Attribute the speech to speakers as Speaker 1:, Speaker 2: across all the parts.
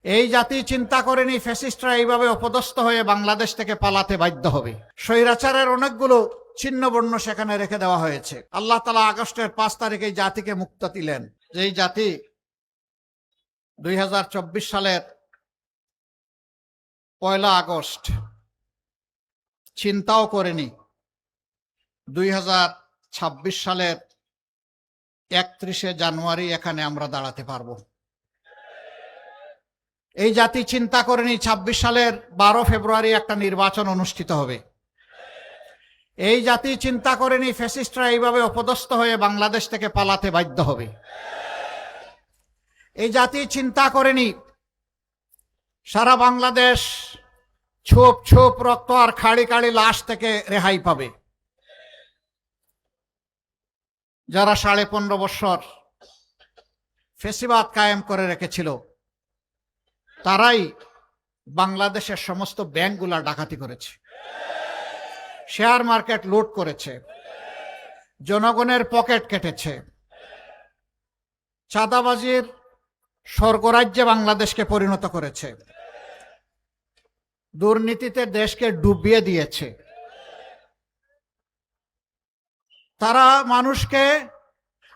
Speaker 1: এই জাতি চিন্তা করেনি ফ্যাসিস্টরা এইভাবে অপদস্থ হয়ে বাংলাদেশ থেকে পালাতে বাধ্য হবে। স্বৈরাচারের অনেকগুলো ছিন্নবর্ণ সেখানে রেখে দেওয়া হয়েছে। আল্লাহ তাআলা আগস্টের 5 তারিখে এই জাতিকে মুক্ত দিলেন। যেই জাতি 2024 সালের 1 আগস্ট চিন্তাও করেনি 2026 সালের 31 জানুয়ারি এখানে আমরা দাঁড়াতে পারবো। এই জাতি চিন্তা করেনি 26 সালের 12 ফেব্রুয়ারি একটা নির্বাচন অনুষ্ঠিত হবে। এই জাতি চিন্তা করেনি ফ্যাসিস্টরা এইভাবে অপদস্থ হয়ে বাংলাদেশ থেকে পালাতে বাধ্য হবে। এই জাতি চিন্তা করেনি সারা বাংলাদেশ ছোপ ছোপ রক্ত আর খাড়ি খাড়ি লাশ থেকে রেহাই পাবে। যারা 15.5 বছর ফ্যাসিবাদ কায়েম করে রেখেছিল তারাই বাংলাদেশের সমস্ত ব্যাংকগুলা ডাকাতি করেছে, শেয়ার মার্কেট লুট করেছে, জনগণের পকেট কেটেছে, চাঁদাবাজির স্বর্গরাজ্যে বাংলাদেশকে পরিণত করেছে, দুর্নীতিতে দেশকে ডুবিয়ে দিয়েছে। তারা মানুষকে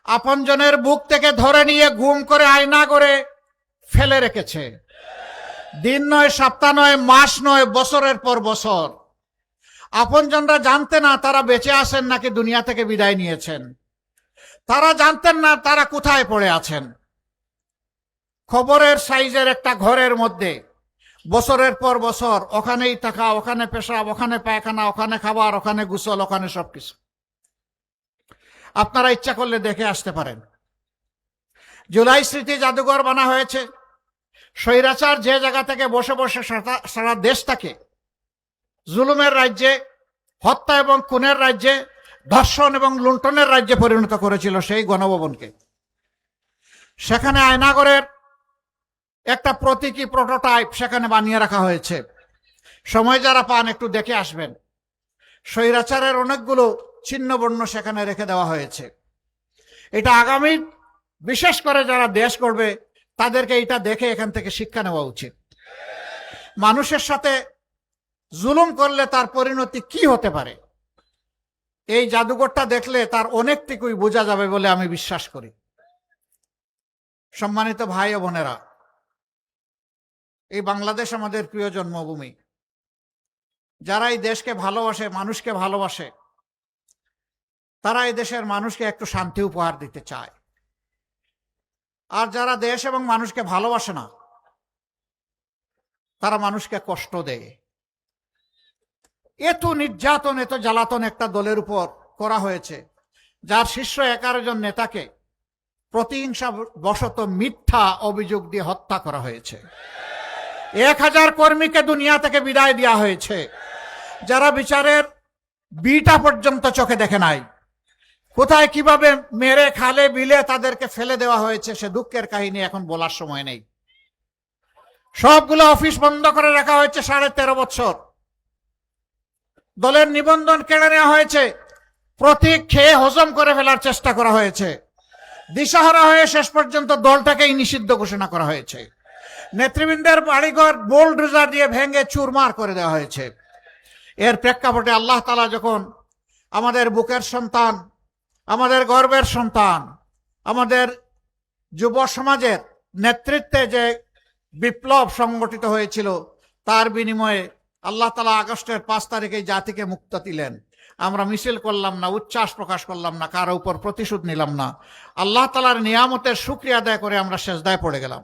Speaker 1: আপনজনের বুক থেকে ধরে নিয়ে গুম করে আয়না করে ফেলে রেখেছে। দিন নয়, সপ্তাহ নয়, মাস নয়, বছরের পর বছর। আপনজনরা জানতেন না তারা বেঁচে আছেন নাকি দুনিয়া থেকে বিদায় নিয়েছেন। তারা জানতেন না তারা কোথায় পড়ে আছেন। খবরের সাইজের একটা ঘরের মধ্যে বছরের পর বছর ওখানেই থাকা, ওখানে পেশাব, ওখানে পায়খানা, ওখানে খাবার, ওখানে গোসল, ওখানে সবকিছু। আপনারা ইচ্ছা করলে দেখে আসতে পারেন। জুলাই স্মৃতি জাদুঘর বানা হয়েছে। স্বৈরাচার যে জায়গা থেকে বসে বসে সারা দেশটাকে জুলুমের রাজ্যে, হত্যা এবং খুনের রাজ্যে, ধর্ষণ এবং লুণ্ঠনের রাজ্যে পরিণত করেছিল সেই গণভবনকে, সেখানে আয়নাগরের একটা প্রতীকী প্রোটোটাইপ সেখানে বানিয়ে রাখা হয়েছে। সময় যারা পান একটু দেখে আসবেন। স্বৈরাচারের অনেকগুলো ছিন্নবর্ণ সেখানে রেখে দেওয়া হয়েছে। এটা আগামী বিশেষ করে যারা দেশ করবে তাদেরকে এটা দেখে এখান থেকে শিক্ষা নেওয়া উচিত। মানুষের সাথে জুলুম করলে তার পরিণতি কি হতে পারে এই জাদুঘরটা দেখলে তার অনেকটুকুই বোঝা যাবে বলে আমি বিশ্বাস করি। সম্মানিত ভাই ও বোনেরা, এই বাংলাদেশ আমাদের প্রিয় জন্মভূমি। যারা এই দেশকে ভালোবাসে, মানুষকে ভালোবাসে, তারা এই দেশের মানুষকে একটু শান্তি উপহার দিতে চায়। আর যারা দেশ এবং মানুষকে ভালোবাসে না তারা মানুষকে কষ্ট দেয়। এত নির্যাতন, এত জ্বালাতন একটা দলের উপর করা হয়েছে যার শীর্ষ 11 জন নেতাকে প্রতিহিংসা বশত মিথ্যা অভিযোগ দিয়ে হত্যা করা হয়েছে। 1000 কর্মীকে দুনিয়া থেকে বিদায় দেওয়া হয়েছে যারা বিচারের বিটা পর্যন্ত চোখে দেখে নাই। কোথায় কিভাবে মেরে খালে বিলে তাদেরকে ফেলে দেওয়া হয়েছে সে দুঃখের কাহিনী এখন বলার সময় নেই। সবগুলো অফিস বন্ধ করে রাখা হয়েছে 13.5 বছর। দলের নিবন্ধন কেড়ে নেওয়া হয়েছে, প্রতীক খেয়ে হজম করে ফেলার চেষ্টা করা হয়েছে। দিশাহারা হয়ে শেষ পর্যন্ত দলটাকেই নিষিদ্ধ ঘোষণা করা হয়েছে। নেতৃবৃন্দের বাড়িঘর বোল্ডোজার দিয়ে ভেঙে চুরমার করে দেওয়া হয়েছে। এর প্রেক্ষাপটে আল্লাহ তাআলা যখন আমাদের বুকের সন্তান, আমাদের গর্বের সন্তান, আমাদের যুব সমাজের নেতৃত্বে যে বিপ্লব সংগঠিত হয়েছিল তার বিনিময়ে আল্লাহ তাআলা আগস্টের 5 তারিখে জাতিকে মুক্ত দিলেন। আমরা মিছিল করলাম না, উচ্ছ্বাস প্রকাশ করলাম না, কারো উপর প্রতিশোধ নিলাম না। আল্লাহ তাআলার নিয়ামতের শুকরিয়া আদায় করে আমরা সেজদায় পড়ে গেলাম।